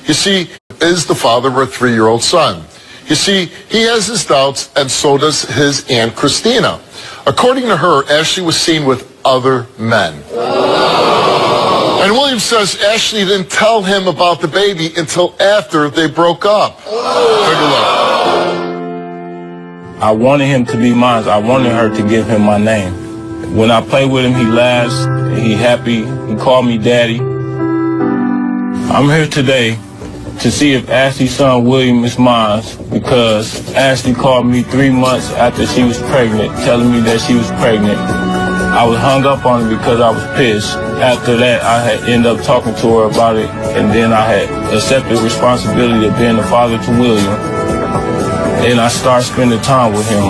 You see, is the father of a 3-year-old son. You see, he has his doubts, and so does his Aunt Christina. According to her, Ashley was seen with other men. And William says Ashley didn't tell him about the baby until after they broke up. Take a look. I wanted him to be mine. I wanted her to give him my name. When I play with him, he laughs, he happy, he called me daddy. I'm here today to see if Ashley's son William is mine, because Ashley called me 3 months after she was pregnant, telling me that she was pregnant. I was hung up on her because I was pissed. After that, I had ended up talking to her about it, and then I had accepted responsibility of being the father to William. And I started spending time with him,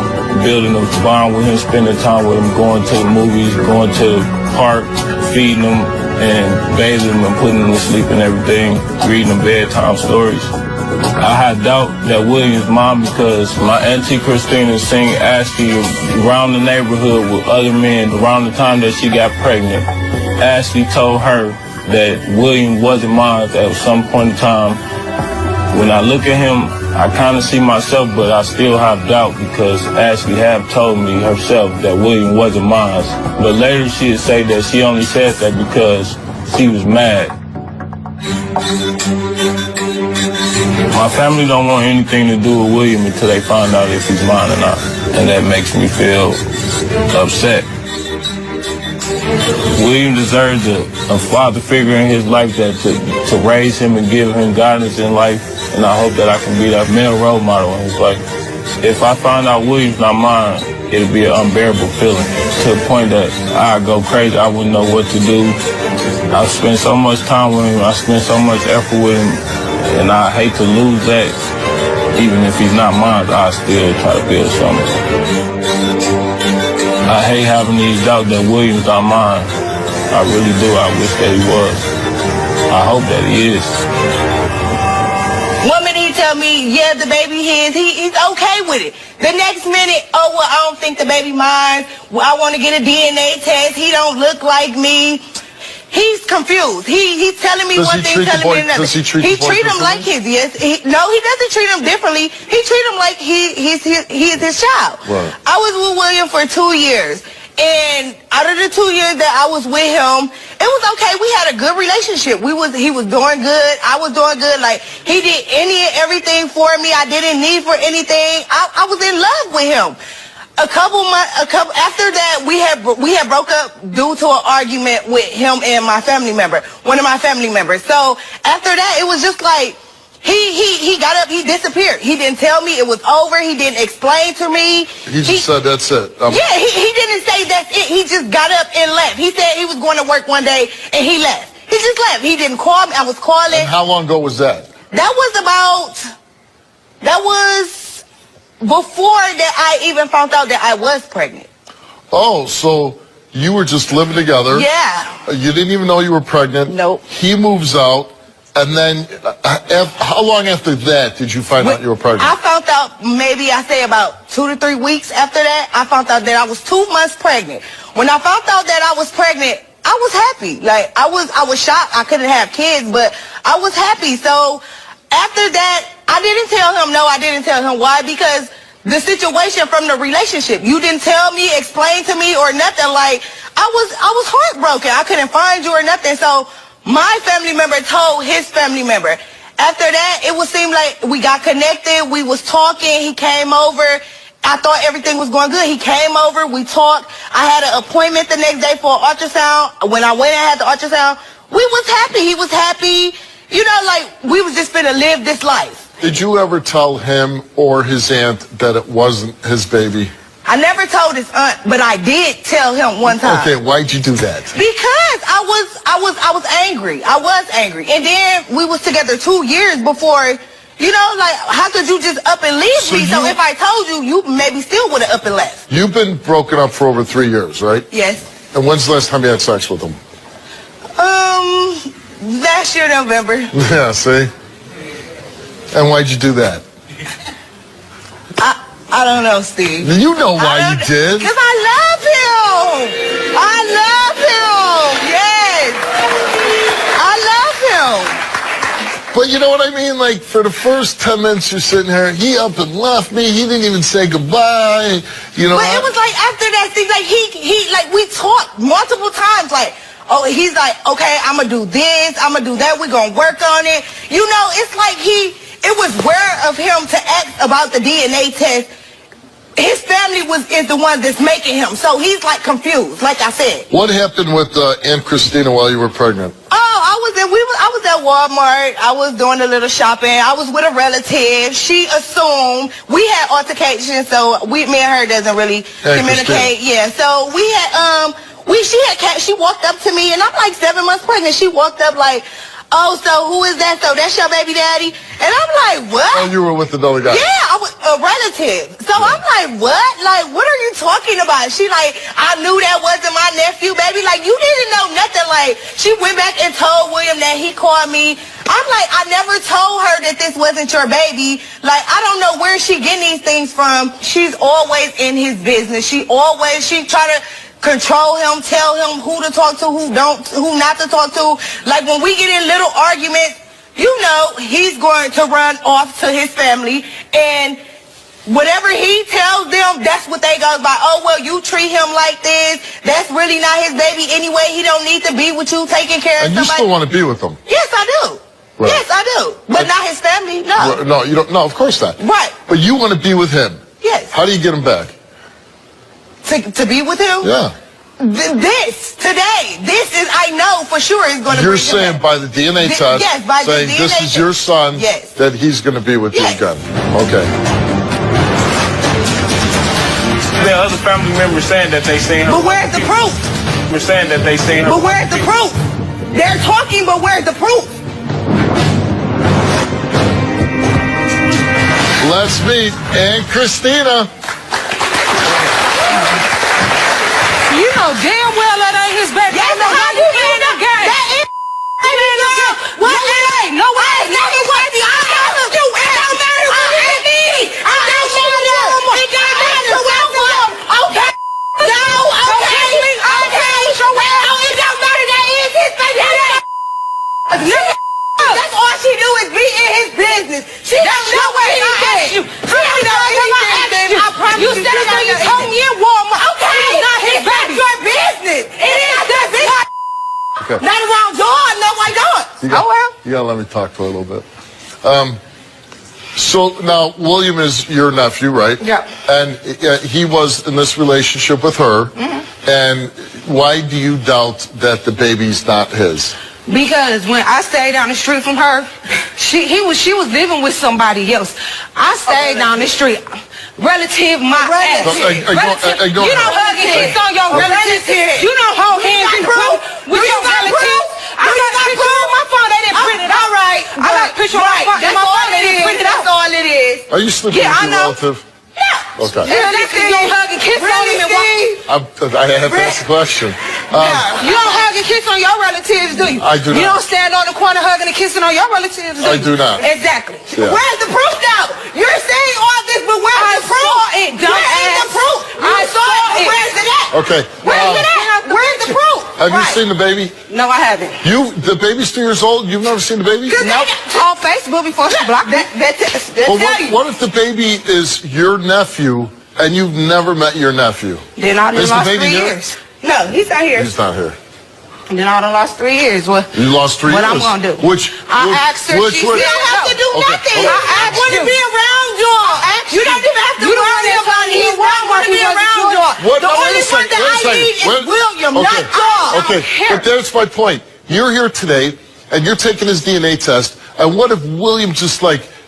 building a bond with him, spending time with him, going to the movies, going to the park, feeding him, and bathing him and putting him to sleep and everything, reading him bedtime stories. I had doubt that William's mom, because my auntie Christina seen Ashley around the neighborhood with other men around the time that she got pregnant. Ashley told her that William wasn't mine at some point in time. When I look at him, I kind of see myself, but I still have doubt because Ashley have told me herself that William wasn't mine. But later she would say that she only said that because she was mad. My family don't want anything to do with William until they find out if he's mine or not. And that makes me feel upset. William deserves a father figure in his life that to raise him and give him guidance in life. And I hope that I can be that male role model in his life. If I find out William's not mine, it'll be an unbearable feeling to the point that I'd go crazy. I wouldn't know what to do. I spend so much time with him. I spend so much effort with him. And I hate to lose that. Even if he's not mine, I still try to build something. I hate having these doubts that William's not mine. I really do. I wish that he was. I hope that he is. One minute he tell me, yeah, the baby his, he's okay with it. The next minute, oh, well, I don't think the baby mine. Well, I want to get a DNA test. He don't look like me. He's confused. He's telling me one thing, telling me another. Does he treat him like his, yes. No, he doesn't treat him differently. He treat him like he is his child. Right. I was with William for 2 years. And out of the 2 years that I was with him, it was okay. We had a good relationship. He was doing good. I was doing good. Like, he did any and everything for me. I didn't need for anything. I was in love with him. A couple after that, we had broke up due to an argument with him and my family member, one of my family members. So after that, it was just like he got up, he disappeared. He didn't tell me it was over. He didn't explain to me. He just said that's it. Yeah, he didn't say that's it. He just got up and left. He said he was going to work one day and he left. He just left. He didn't call me. I was calling. And how long ago was that? That was before that I even found out that I was pregnant. Oh, so you were just living together. Yeah. You didn't even know you were pregnant. Nope. He moves out, and then how long after that did you find out you were pregnant? I found out maybe I say about 2 to 3 weeks after that. I found out that I was 2 months pregnant. When I found out that I was pregnant, I was happy. Like I was shocked. I couldn't have kids, but I was happy. So after that, I didn't tell him no. I didn't tell him why, because the situation from the relationship, you didn't tell me, explain to me or nothing. Like I was heartbroken. I couldn't find you or nothing. So my family member told his family member. After that, it would seem like we got connected. We was talking. He came over. I thought everything was going good. He came over. We talked. I had an appointment the next day for an ultrasound. When I went and had the ultrasound, we was happy. He was happy. You know, like we was just finna live this life. Did you ever tell him or his aunt that it wasn't his baby? I never told his aunt, but I did tell him one time. Okay, why'd you do that? Because I was angry. I was angry. And then we was together 2 years before, you know, like, how could you just up and leave me? So if I told you, you maybe still would have up and left. You've been broken up for over 3 years, right? Yes. And when's the last time you had sex with him? Last year, November. Yeah, see? And why'd you do that? I don't know, Steve. You know why you did. Because I love him. I love him. Yes. I love him. But you know what I mean? Like, for the first 10 minutes you're sitting here, he up and left me. He didn't even say goodbye. You know. But it was like after that thing, like he like we talked multiple times, like, oh, he's like, okay, I'm gonna do this, I'm gonna do that, we're gonna work on it. You know, it's like it was rare of him to ask about the DNA test. His family is the one that's making him, so he's like confused, like I said. What happened with Aunt Christina while you were pregnant? Oh, I was at Walmart. I was doing a little shopping. I was with a relative. She assumed we had altercations, so me and her doesn't really communicate. Christina. Yeah, so we had she walked up to me, and I'm like 7 months pregnant. She walked up like, oh, so who is that? So that's your baby daddy? And I'm like, what? Oh, you were with another guy. Yeah, I was a relative. So I'm like, what? Like, what are you talking about? She like, I knew that wasn't my nephew, baby. Like, you didn't know nothing. Like, she went back and told William that he called me. I'm like, I never told her that this wasn't your baby. Like, I don't know where she getting these things from. She's always in his business. She try to control him, tell him who to talk to, who not to talk to. Like, when we get in little arguments, you know, he's going to run off to his family, and whatever he tells them, that's what they go by. Oh, well, you treat him like this. That's really not his baby anyway. He don't need to be with you taking care of And somebody. you still want to be with him? Yes, I do. Right. Yes, I do. But not his family, no. No, you don't. No, of course not. Right. But you want to be with him? Yes. How do you get him back? To be with him? Yeah. This is, I know for sure is going to. You're saying by the DNA test, yes, by saying the DNA this is your son, yes, that he's going to be with you again. Okay. There are other family members saying that they seen her. But where's the proof? We're saying that they seen her. But where's the proof? They're talking, but where's the proof? Let's meet Aunt Christina. You know damn well that ain't his baby. Yes, I know how you in the game. That is What? It ain't. No way. It don't matter what it is. It don't matter. It don't matter. Okay. No, okay. Well, it don't matter. That is his baby. That's all she do is be in his business. She don't know what he did. She don't know anything. I promise you. You said it when you told me in Walmart. Okay. It's not his baby. It's your business. It is their business. Okay. Not around Dawn. No, I don't. You gotta let me talk for a little bit. So now William is your nephew, right? Yeah. And he was in this relationship with her. Mm-hmm. And why do you doubt that the baby's not his? Because when I stayed down the street from her, she was living with somebody else. I stayed down the street. Relative, my ass. Relative. You don't hug and kiss on your relatives. You don't hold hands and proof with your relatives. I got pictures on my phone. They didn't print it. All right. I got pictures on my phone. That's all it is. That's all it is. Are you sleeping with your relative? Yeah. Okay. You don't hug and kiss on him and walk. I have to ask a question. You don't hug and kiss on your relatives, do you? I do not. You don't stand on the corner hugging and kissing on your relatives, do you? I do not. Exactly. Yeah. Where's the proof now? You're saying all this, but where's the proof? Saw it, Where is the proof? I saw it. Where's it at? Okay. Where's it at? Where's the proof? Have you seen the baby? No, I haven't. The baby's 2 years old. You've never seen the baby? No. On Facebook before she blocked me. Well, what if the baby is your nephew and you've never met your nephew? Then I done Is the lost baby 3 here? years. No, he's not here. He's not here. Then I done lost 3 years. Well, You lost 3 years. What I'm gonna do? I asked her. She You don't have to do nothing. I want to be around y'all. You don't even have to worry about it. He's not going to be around y'all. The only one that I need is William, not y'all. Okay, but that's my point. You're here today, and you're taking his DNA test, and what if William just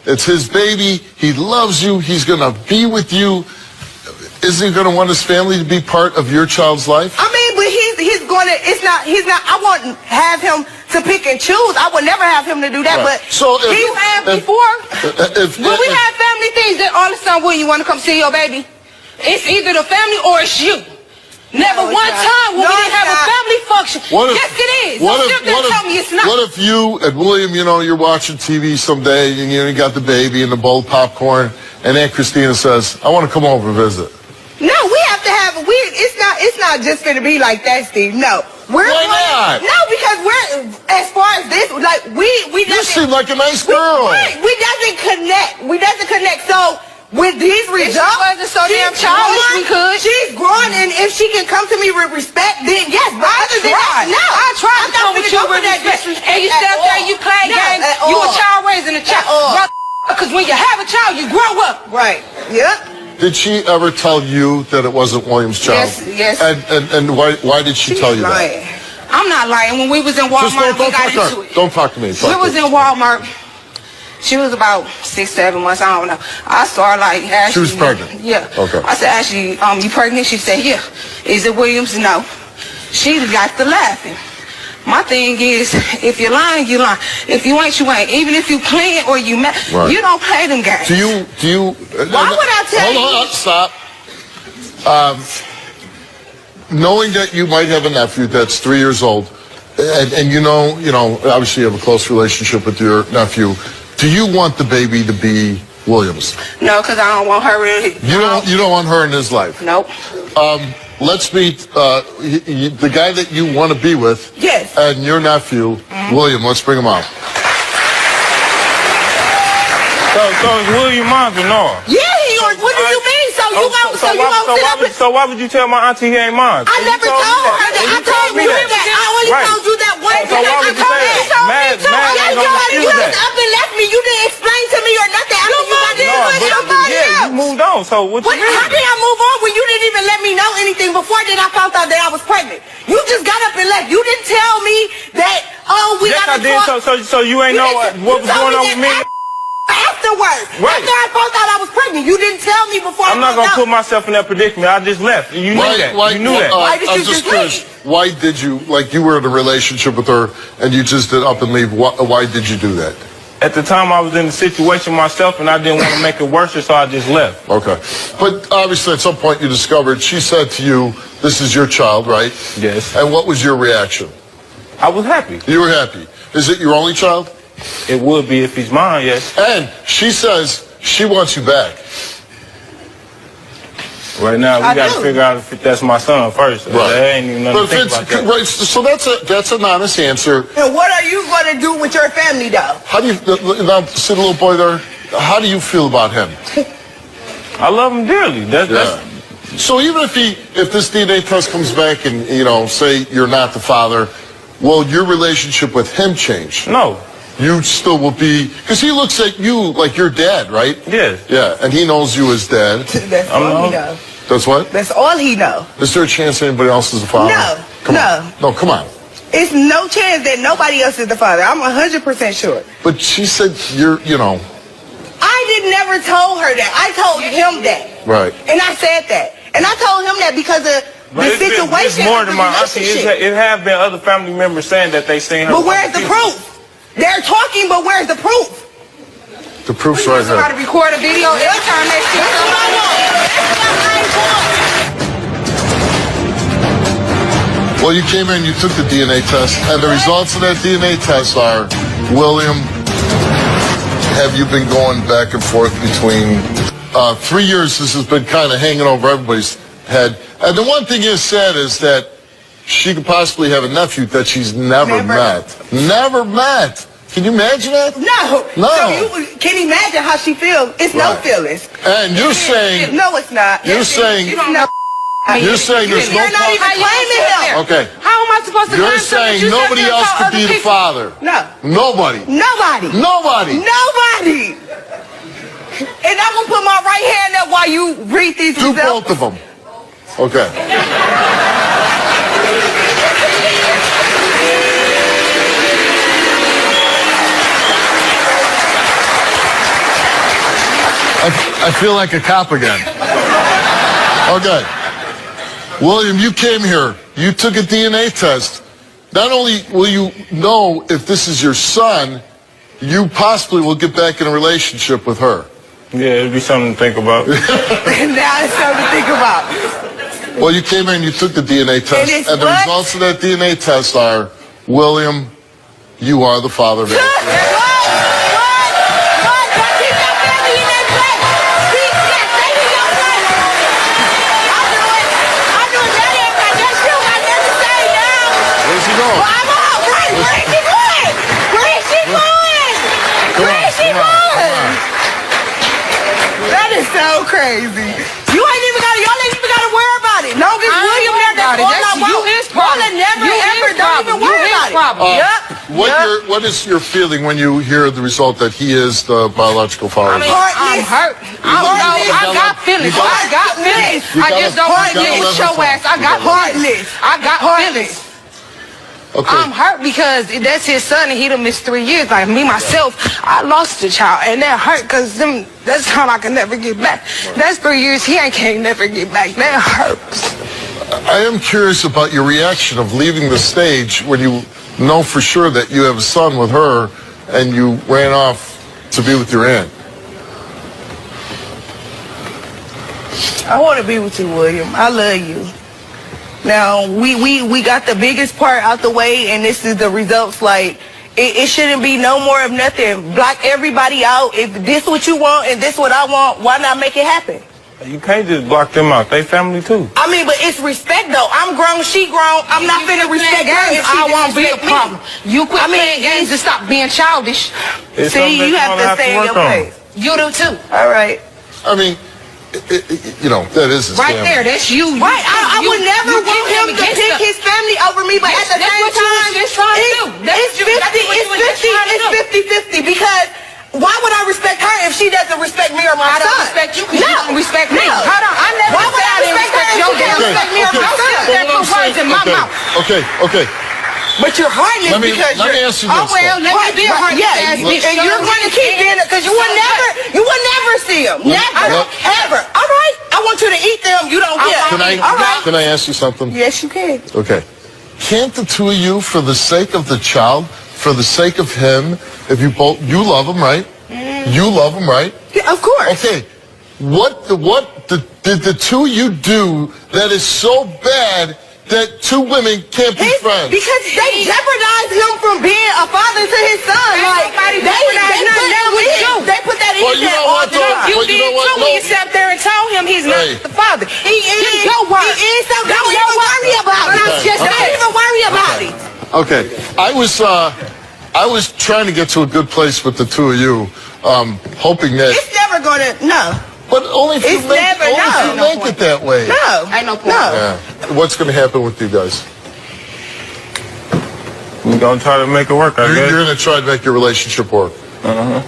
it's his baby, he loves you, he's going to be with you. Isn't he going to want his family to be part of your child's life? I mean, but he's going to, he's not, I won't have him to pick and choose. I would never have him to do that, Right. but So if- he's had before. When we if- have family things, then all of a sudden, when you want to come see your baby, it's either the family or it's you. Never No, one it's not. time when No, we didn't it's have not. a family function. What if- Yes, it is. What Don't if, sit there and tell me it's not. what if you and William, you're watching TV someday, and you got the baby and the bowl of popcorn, and Aunt Christina says, I want to come over and visit. no, we have to have, it's not just going to be like that, Steve. No. Why not? No, because as far as this, like we You seem like a nice girl. We doesn't connect. We doesn't connect. So with these results, wasn't so damn childish, we could. She's growing, and if she can come to me with respect, then yes. But other than that, no. I tried to come with you with respect, and you stay up there, you play games. You a child raising a child. Because when you have a child, you grow up. Right. Yep. Did she ever tell you that it wasn't William's child? Yes. And why did she tell you lying. that? I'm not lying. When we was in Walmart, we got into it. Don't talk to me. We was in Walmart. She was about 6-7 months. I don't know. I saw her like Ashley. She was pregnant. Yeah. Okay. I said, Ashley, you pregnant? She said, yeah. Is it Williams? No. She got to laughing. My thing is, if you're lying, you lie. If you ain't, you ain't. Even if you playing or you mad, you don't play them games. Do you? Why would I tell you? Hold on, stop. Knowing that you might have a nephew that's 3 years old, and you know, obviously you have a close relationship with your nephew. Do you want the baby to be Williams? No, because I don't want her in. You don't want her in his life. Nope. Let's meet the guy that you want to be with. Yes. And your nephew, William. Let's bring him out. So is William mine or no? Yeah, what do you mean? So why would you tell my auntie he ain't mine? I never told her that. I told you that. I only told you that one So why would you say that? You just up and left me. You didn't explain to me or nothing. You moved on. So what you mean? How did I move on when you didn't even let me know anything before then I found out that I was pregnant? You just got up and left. You didn't tell me that, we yes, got to talk. So you ain't know what was going on with me? Afterwards. Right. After I found out I was pregnant. You didn't tell me before I'm not going to put myself in that predicament. I just left. You knew that. You knew that. Why did you just curious. Why did you, like you were in a relationship with her and you just did up and leave? Why did you do that? At the time, I was in the situation myself, and I didn't want to make it worse, so I just left. Okay. But obviously, at some point, you discovered she said to you, this is your child, right? Yes. And what was your reaction? I was happy. You were happy. Is it your only child? It would be if he's mine, yes. And she says she wants you back. Right now, we got to figure out if that's my son first. Right. There ain't even nothing to think about that. Right, so that's an honest answer. And what are you going to do with your family, though? How do you, now, see the little boy there? How do you feel about him? I love him dearly. So even if this DNA test comes back and, say you're not the father, will your relationship with him change? No. You still will be, because he looks at you like your dad, right? Yes. Yeah, and he knows you as dad. That's all he knows. That's what? That's all he knows. Is there a chance anybody else is the father? No. Come on. No, come on. It's no chance that nobody else is the father. I'm 100% sure. But she said I never told her that. I told him that. Right. And I said that. And I told him that because of the situation. It's more than of the my auntie. It have been other family members saying that they seen her. But where's the proof? They're talking, but where's the proof? The proof's right here. Somebody record a video every time they see somebody. Well, you came in, you took the DNA test, and the results of that DNA test are, William, have you been going back and forth between 3 years? This has been kind of hanging over everybody's head. And the one thing is sad is that she could possibly have a nephew that she's never met. Never met. Can you imagine that? No. So you can imagine how she feels. It's no feelings. And you're saying... No, it's not. You're saying... You're saying there's no... You're not even claiming him. Okay. How am I supposed to You're saying nobody else could be the father. No. Nobody. Nobody. Nobody. Nobody. And I'm going to put my right hand up while you read these results. Do both of them. Okay. I feel like a cop again. Okay. William, you came here. You took a DNA test. Not only will you know if this is your son, you possibly will get back in a relationship with her. Yeah, it'd be something to think about. Now it's something to think about. Well, you came here and you took the DNA test, and the results of that DNA test are, William, you are the father of is so crazy. Y'all ain't even gotta worry about it. Long as William there, that's all I want. Y'all never, ever, don't even worry about it. What is your feeling when you hear the result that he is the biological father? I'm hurt. I got feelings. I just don't want to get your ass. I got feelings. Okay. I'm hurt because that's his son and he done missed 3 years. Like me, myself, I lost a child and that hurt because that's time I can never get back. That's 3 years he can't never get back. That hurts. I am curious about your reaction of leaving the stage when you know for sure that you have a son with her and you ran off to be with your aunt. I want to be with you, William. I love you. Now, we got the biggest part out the way, and this is the results. Like, it shouldn't be no more of nothing. Block everybody out. If this what you want and this what I want, why not make it happen? You can't just block them out. They family too. I mean, but it's respect, though. I'm grown, she grown. I'm not finna respect her if she I won't be a disrespect me. problem. You quit playing games and stop being childish. It's See, something you that have to stay in your place. You do too. All right. I mean, that is his Right family. there, that's you. Right, I would never want him to pick his family over me, but at the same time, it's 50-50 because why would I respect her if she doesn't respect me or my son? I don't respect you because you don't respect me. No. Hold on, I never Why would I respect her if she didn't respect me or my son? That put words in my mouth. Okay. But you're heartless because let me ask you this. Oh well, let me be a heartless ass bitch. And you're going to keep being it because you will never see them. Never, ever. All right, I want you to eat them. You don't get. Can I ask you something? Yes, you can. Okay. Can't the two of you, for the sake of the child, for the sake of him, if you love him, right? You love him, right? Yeah, of course. Okay. What did the two of you do that is so bad that two women can't be friends? Because they jeopardized him from being a father to his son. Like, they put that in there all the time. You did too when you sat there and told him he's not the father. He is. Your word. He is. So don't even worry about it. Don't even worry about it. Okay. I was trying to get to a good place with the two of you, hoping that. It's never gonna. No. But only if you make it that way. No. Ain't no point. No. Yeah. What's going to happen with you guys? We're going to try to make it work, I guess. You're going to try to make your relationship work. I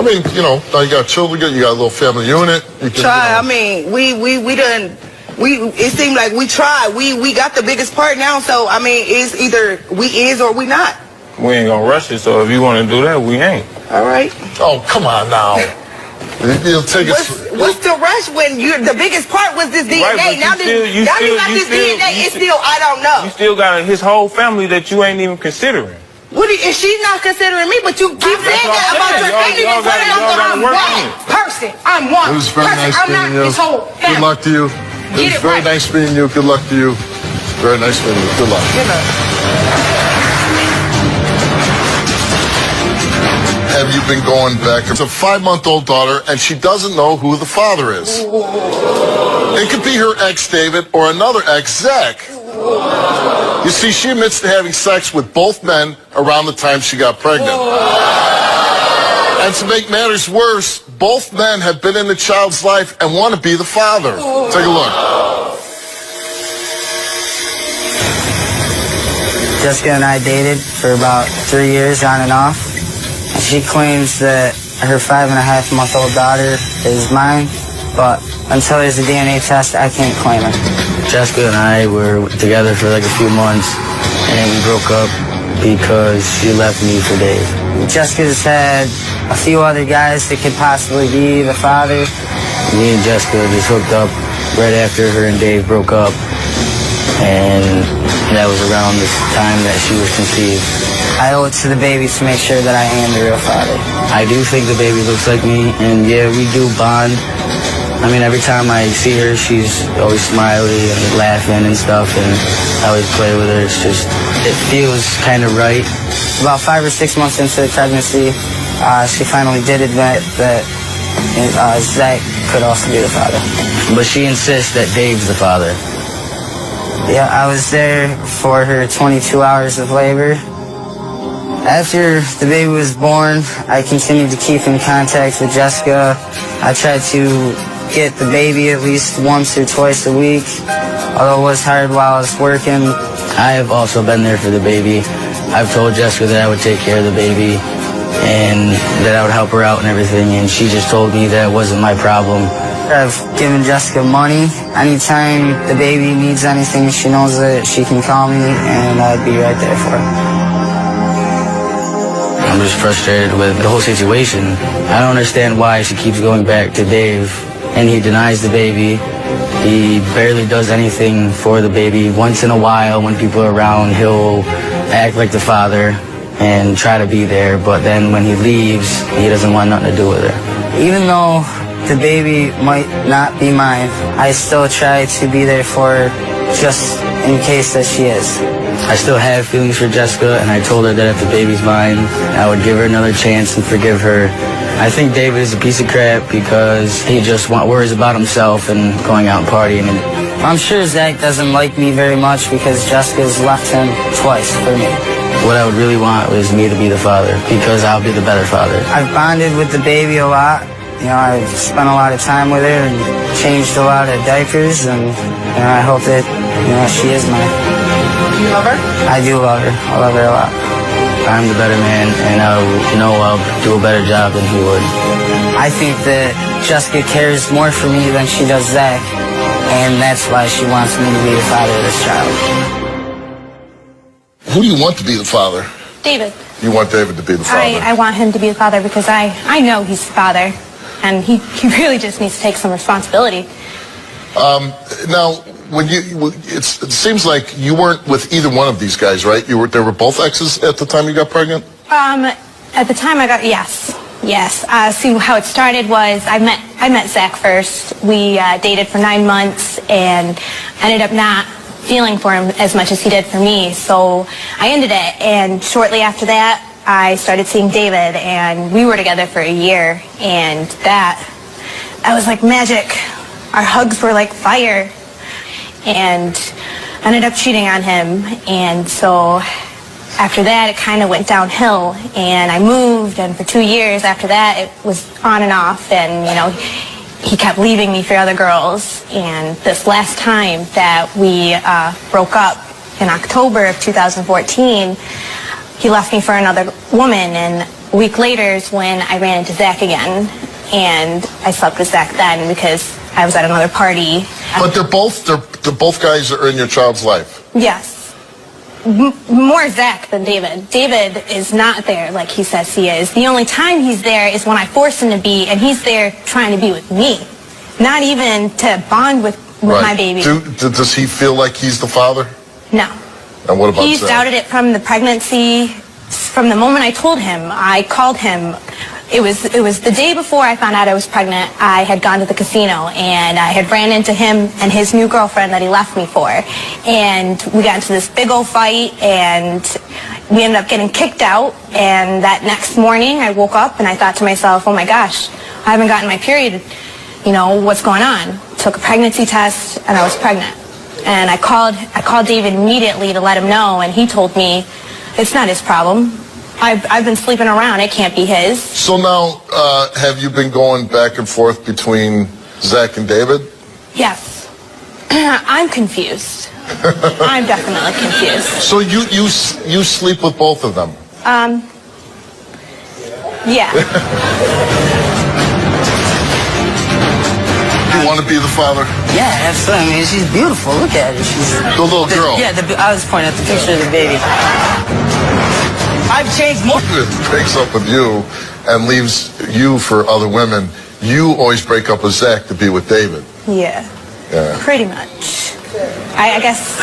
mean, now you got children, you got a little family unit. You can, I mean, it seemed like we tried. We got the biggest part now, so I mean, it's either we is or we not. We ain't going to rush it, so if you want to do that, we ain't. All right. Oh, come on now. You'll take What's the rush when the biggest part was this DNA? Right, now you got this DNA. It's still, I don't know. You still got his whole family that you ain't even considering. Is she not considering me? But you keep saying that about your family. I'm one. It was very nice meeting you. His whole family. Good luck to you. It was very nice meeting you. Good luck to you. Very nice meeting you. Good luck. Good luck. Have you been going back? It's a 5-month-old daughter, and she doesn't know who the father is. It could be her ex, David, or another ex, Zach. You see, she admits to having sex with both men around the time she got pregnant. And to make matters worse, both men have been in the child's life and want to be the father. Take a look. Jessica and I dated for about 3 years on and off. She claims that her 5.5-month-old daughter is mine, but until there's a DNA test, I can't claim her. Jessica and I were together for like a few months, and we broke up because she left me for Dave. Jessica's had a few other guys that could possibly be the father. Me and Jessica just hooked up right after her and Dave broke up, and that was around the time that she was conceived. I owe it to the baby to make sure that I am the real father. I do think the baby looks like me, and yeah, we do bond. I mean, every time I see her, she's always smiley and laughing and stuff, and I always play with her. It's just, it feels kind of right. About 5 or 6 months into the pregnancy, she finally did admit that Zach could also be the father. But she insists that Dave's the father. Yeah, I was there for her 22 hours of labor. After the baby was born, I continued to keep in contact with Jessica. I tried to get the baby at least once or twice a week, although it was hard while I was working. I have also been there for the baby. I've told Jessica that I would take care of the baby and that I would help her out and everything, and she just told me that it wasn't my problem. I've given Jessica money. Anytime the baby needs anything, she knows that she can call me, and I'd be right there for her. I'm just frustrated with the whole situation. I don't understand why she keeps going back to Dave, and he denies the baby. He barely does anything for the baby. Once in a while, when people are around, he'll act like the father and try to be there, but then when he leaves, he doesn't want nothing to do with her. Even though the baby might not be mine, I still try to be there for her just in case that she is. I still have feelings for Jessica, and I told her that if the baby's mine, I would give her another chance and forgive her. I think David is a piece of crap because he just worries about himself and going out and partying. And I'm sure Zach doesn't like me very much because Jessica's left him twice for me. What I would really want was me to be the father because I'll be the better father. I've bonded with the baby a lot. You know, I've spent a lot of time with her and changed a lot of diapers, and I hope that, she is mine. You love her? I do love her. I love her a lot. I'm the better man, and I'll do a better job than he would. I think that Jessica cares more for me than she does Zach, and that's why she wants me to be the father of this child. Who do you want to be the father? David. You want David to be the father? I want him to be the father because I know he's the father, and he really just needs to take some responsibility. Now, it seems like you weren't with either one of these guys, right? They were both exes at the time you got pregnant? At the time yes. See, how it started was I met Zach first. We dated for 9 months and ended up not feeling for him as much as he did for me. So I ended it, and shortly after that, I started seeing David, and we were together for a year, and that was like magic. Our hugs were like fire, and I ended up cheating on him, and so after that, it kind of went downhill, and I moved, and for 2 years after that, it was on and off, and, he kept leaving me for other girls, and this last time that we broke up in October of 2014, he left me for another woman, and a week later is when I ran into Zach again, and I slept with Zach then because I was at another party. But they're both guys that are in your child's life. Yes. More Zach than David. David is not there like he says he is. The only time he's there is when I force him to be, and he's there trying to be with me. Not even to bond with my baby. Does he feel like he's the father? No. And what about He's Zach? doubted it from the pregnancy. From the moment I told him, I called him. It was the day before I found out I was pregnant. I had gone to the casino, and I had ran into him and his new girlfriend that he left me for. And we got into this big old fight, and we ended up getting kicked out. And that next morning, I woke up, and I thought to myself, oh my gosh, I haven't gotten my period. What's going on? Took a pregnancy test, and I was pregnant. And I called David immediately to let him know, and he told me it's not his problem. I've been sleeping around. It can't be his. So now, have you been going back and forth between Zach and David? Yes. I'm confused. I'm definitely confused. So you sleep with both of them? Yeah. You want to be the father? Yeah, absolutely. I mean, she's beautiful. Look at her. She's the little girl. Yeah, I was pointing at the picture of the baby. I've changed more. If it breaks up with you and leaves you for other women, you always break up with Zach to be with David. Yeah. Pretty much. I guess.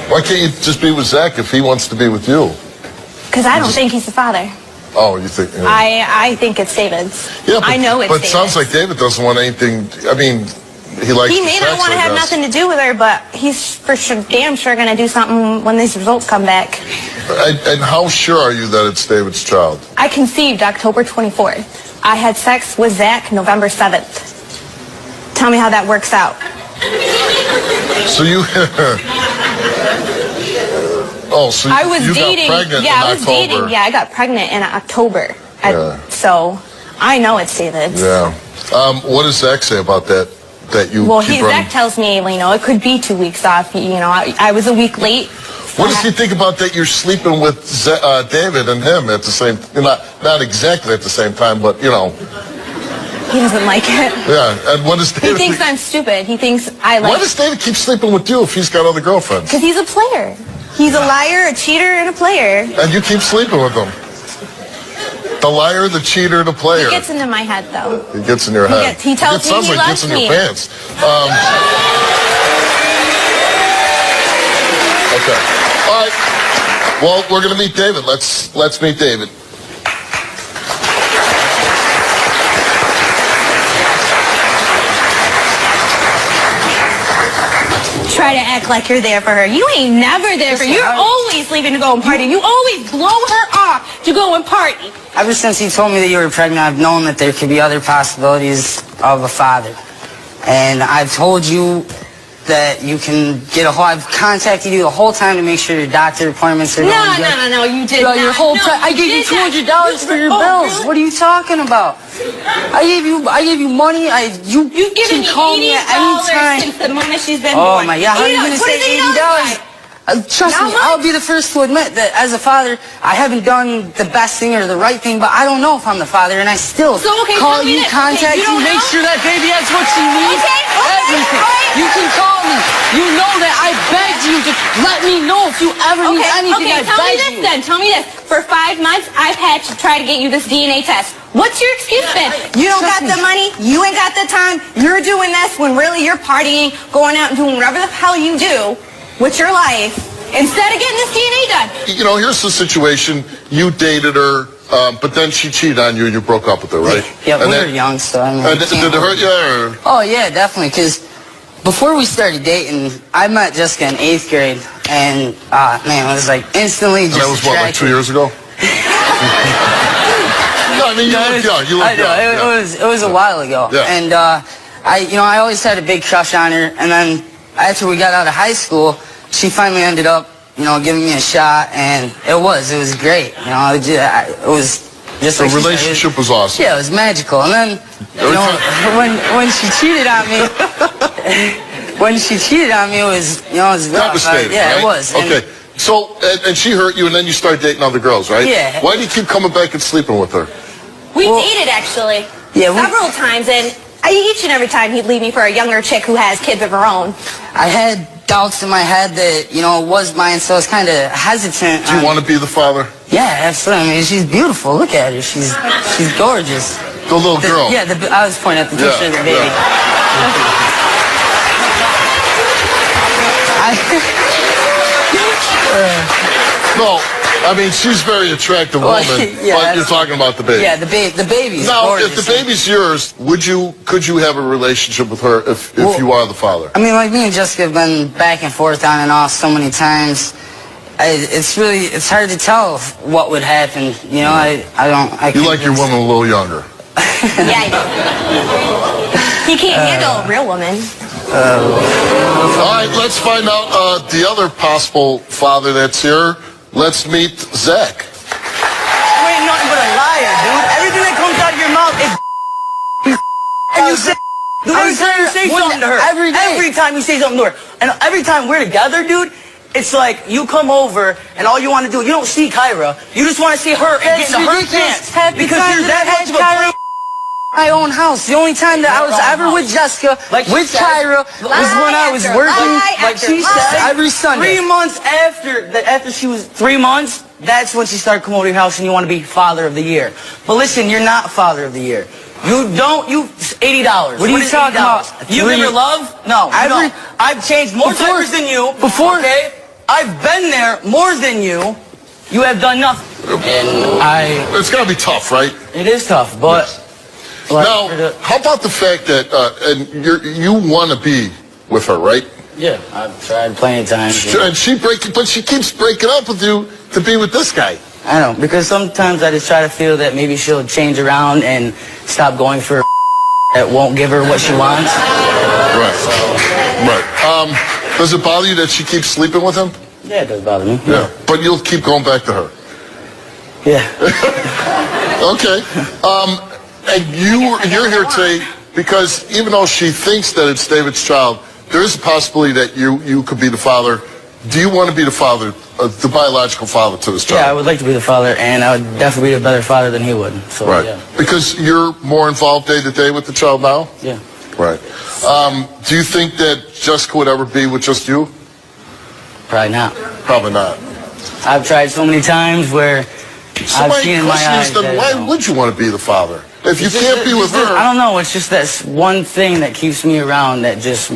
Why can't you just be with Zach if he wants to be with you? Because I don't think he's the father. Oh, you think? Yeah. I think it's David's. Yeah, I know it's But David's. it sounds like David doesn't want anything. I mean, he likes. He may not want to have nothing to do with her, but he's for sure, damn sure going to do something when these results come back. And how sure are you that it's David's child? I conceived October 24th. I had sex with Zach November 7th. Tell me how that works out. So you. So I was you dating. got pregnant Yeah, in I was October. dating. Yeah, I got pregnant in October. Yeah. So I know it's David's. Yeah. What does Zach say about that that you Well, keep Zach running? tells me, you know, it could be 2 weeks off. You know, I was a week late. What does he think about that you're sleeping with David and him at the same, not exactly at the same time, but, you know. He doesn't like it. Yeah, and what does David He thinks I'm stupid. He thinks I like... Why does David keep sleeping with you if he's got other girlfriends? Because he's a player. He's a liar, a cheater, and a player. And you keep sleeping with him. The liar, the cheater, the player. He gets into my head, though. He gets in your head. He tells me sounds he like loves gets in me. your pants. Okay. All right. Well, we're going to meet David. Let's meet David. Try to act like you're there for her. You ain't never there for her. You're always leaving to go and party. You always blow her off to go and party. Ever since you told me that you were pregnant, I've known that there could be other possibilities of a father. And I've told you that you can get I've contacted you the whole time to make sure your doctor appointments are going good. No, you did Your not. whole No, I gave you $200 for your bills. Really? What are you talking about? I gave you money. You've given can call me me at any $80 time. since the moment she's been Oh born. my God! How are you going to say $80? Trust Not me, much. I'll be the first to admit that as a father, I haven't done the best thing or the right thing, but I don't know if I'm the father, and I still So, okay, call tell me you, this. contact Okay, you you, don't make know? sure that baby has what she needs. Okay, everything. right. You can call me. You know that I begged you to let me know if you ever need anything. Okay, I tell me begged this you. then. Tell me this. For 5 months, I've had to try to get you this DNA test. What's your excuse then? You don't got the money. You ain't got the time. You're doing this when really you're partying, going out and doing whatever the hell you do with your life instead of getting this DNA done. You know, here's the situation. You dated her, but then she cheated on you and you broke up with her, right? Yeah, And we then- were young, so I mean. Did it hurt you? Or? Oh, yeah, definitely, because before we started dating, I met Jessica in 8th grade, and, man, it was like instantly just And that was what, like 2 attracted. years ago? No, I mean, you look young. You look I know, young. it was a while ago. Yeah. And, I always had a big crush on her, and then after we got out of high school, she finally ended up, giving me a shot, and it was great. It was just The like she said, relationship was awesome. Yeah, it was magical. And then, when she cheated on me, it was, it was rough. Devastating, Yeah, right? it was. And Okay. So, and she hurt you, and then you start dating other girls, right? Yeah. Why do you keep coming back and sleeping with her? We dated actually several times, and each and every time he'd leave me for a younger chick who has kids of her own. I had doubts in my head that, it was mine, so I was kind of hesitant. Do you want to be the father? Yeah, absolutely. I mean, she's beautiful. Look at her. She's gorgeous. The little girl. Yeah, I was pointing at the picture of the baby. No, I mean, she's a very attractive woman, but you're talking about the baby. Yeah, the baby's Now, gorgeous. if the baby's yours, could you have a relationship with her if you are the father? I mean, like me and Jessica have been back and forth on and off so many times. It's hard to tell what would happen. I You like your woman a little younger. Yeah, I do. He can't handle a real woman. All right, let's find out the other possible father that's here. Let's meet Zach. You ain't nothing but a liar, dude. Everything that comes out of your mouth is and you say, dude, every time you say something to her. Every day. Every time you say something to her. And every time we're together, dude, it's like you come over and all you want to do, you don't see Kyra. You just want to see her and get into her pants. Because you're that much of a Kyra my own house. The only time that I was ever with Jessica, with Kyra, was when I was working, like she said, every Sunday. 3 months after she was 3 months, that's when she started coming over to your house and you want to be father of the year. But listen, you're not father of the year. $80. What are you talking about? You give her love? No. I've changed more diapers than you. Okay? I've been there more than you. You have done nothing. And It's got to be tough, right? it is tough, but... Now, how about the fact that and you want to be with her, right? Yeah, I've tried plenty of times. And but she keeps breaking up with you to be with this guy. I know, because sometimes I just try to feel that maybe she'll change around and stop going for that won't give her what she wants. Right. Does it bother you that she keeps sleeping with him? Yeah, it does bother me. Yeah. But you'll keep going back to her. Yeah. Okay. And you're here today because even though she thinks that it's David's child, there is a possibility that you could be the father. Do you want to be the father, the biological father to this child? Yeah, I would like to be the father, and I would definitely be a better father than he would. So, Right. yeah. Because you're more involved day to day with the child now? Yeah. Right. Do you think that Jessica would ever be with just you? Probably not. Probably not. I've tried so many times where So I've my seen in my question eyes is then that, why you know, would you want to be the father? If you can't be with her... I don't know. It's just that one thing that keeps me around that just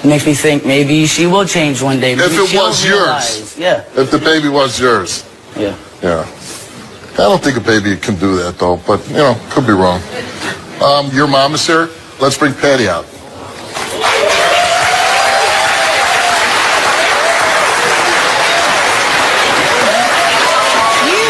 makes me think maybe she will change one day. Maybe If it she'll was realize. yours. Yeah. If the baby was yours. Yeah. Yeah. I don't think a baby can do that, though, but, you know, could be wrong. Your mom is here. Let's bring Patty out. You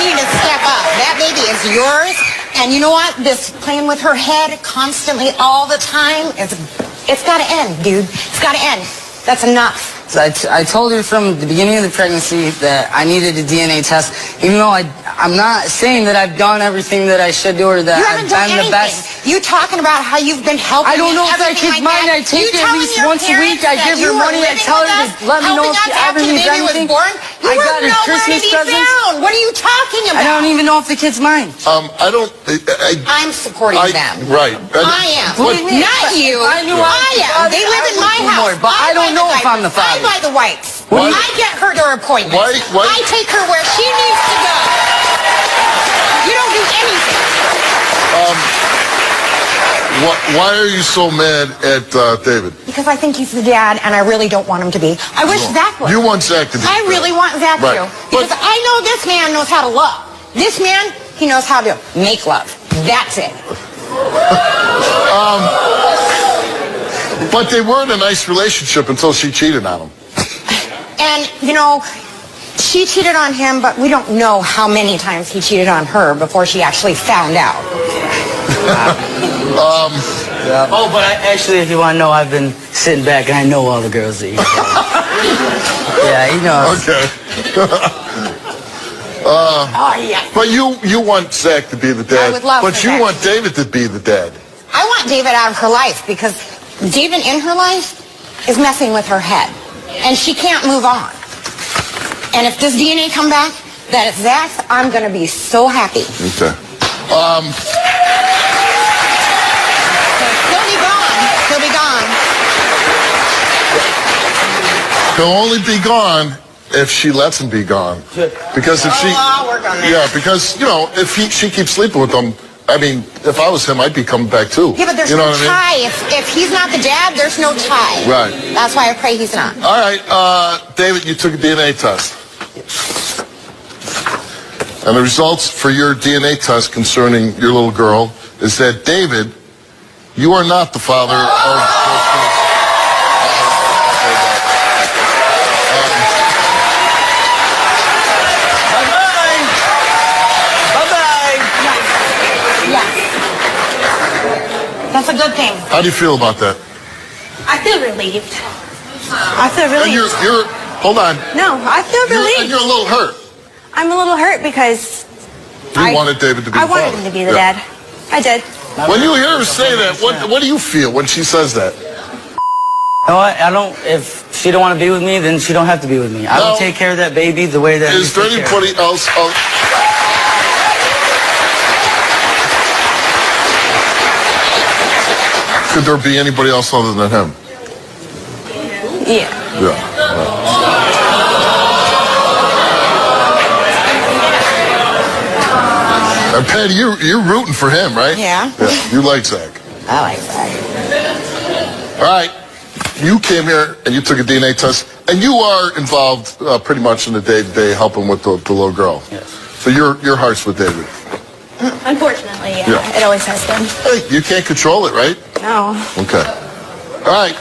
need to step up. That baby is yours. And you know what? This playing with her head constantly all the time, it's got to end, dude. It's got to end. That's enough. So I told her from the beginning of the pregnancy that I needed a DNA test, even though I'm not saying that I've done everything that I should do or that You I've haven't done done the anything. best. You talking about how you've been helping. I don't know and if that everything kid's like mine. that. I take You her at telling least your once a week. parents I give that her you were money. I living tell her with to us, let me know helping if us after the everything's baby was anything. born. You I were got her nowhere Christmas to be presents. found. What are you talking about? I don't even know if the kid's mine. I don't... I'm supporting them. Right. I am. But- Not you. I knew I am. was the father, They live I in would my do house. more, but I don't buy know the if I'm the diapers. I father. buy the wipes. Why- I get her to her appointments. Why- I take her where she needs to go. You don't do anything. Why are you so mad at David? Because I think he's the dad, and I really don't want him to be. I wish Zach was. You want Zach to be. I really want Zach Right. to. Because I know this man knows how to love. This man, he knows how to make love. That's it. But they were in a nice relationship until she cheated on him. And, you know, she cheated on him, but we don't know how many times he cheated on her before she actually found out. Oh, but actually, if you want to know, I've been sitting back and I know all the girls that you Yeah, he knows. Okay. Oh, yeah. But you want Zach to be the dad. I would love But for you Zach. want David to be the dad. I want David out of her life because David in her life is messing with her head. And she can't move on. And if this DNA come back that it's Zach's, I'm going to be so happy. Okay. He'll be gone. He'll be gone. He'll only be gone if she lets him be gone. Because if she... I'll work on that. Yeah, because, you know, if she keeps sleeping with him, I mean, if I was him, I'd be coming back too. Yeah, but there's you know no what I mean? tie. If he's not the dad, there's no tie. Right. That's why I pray he's not. All right, David, you took a DNA test. And the results for your DNA test concerning your little girl is that, David, you are not the father of... That's a good thing. How do you feel about that? I feel relieved. I feel And relieved. you're hold on. No, I feel And relieved. you're a little hurt. I'm a little hurt because You wanted David to be I the wanted father. him to be the Yeah. dad. I did. When you hear her say that, what do you feel when she says that? You know what? I don't. If she don't want to be with me, then she don't have to be with me. I No. will take care of that baby the way that. Is there I take care of it. anybody else? Could there be anybody else other than him? Yeah. Yeah. And Patty, you're rooting for him, right? Yeah. You like Zach. I like that. All right. You came here and you took a DNA test, and you are involved pretty much in the day-to-day helping with the little girl. Yes. So your heart's with David. Unfortunately, yeah. Yeah. It always has been. Hey, you can't control it, right? No. Okay. All right.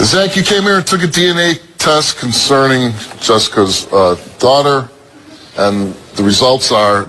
Zach, you came here and took a DNA test concerning Jessica's daughter, and the results are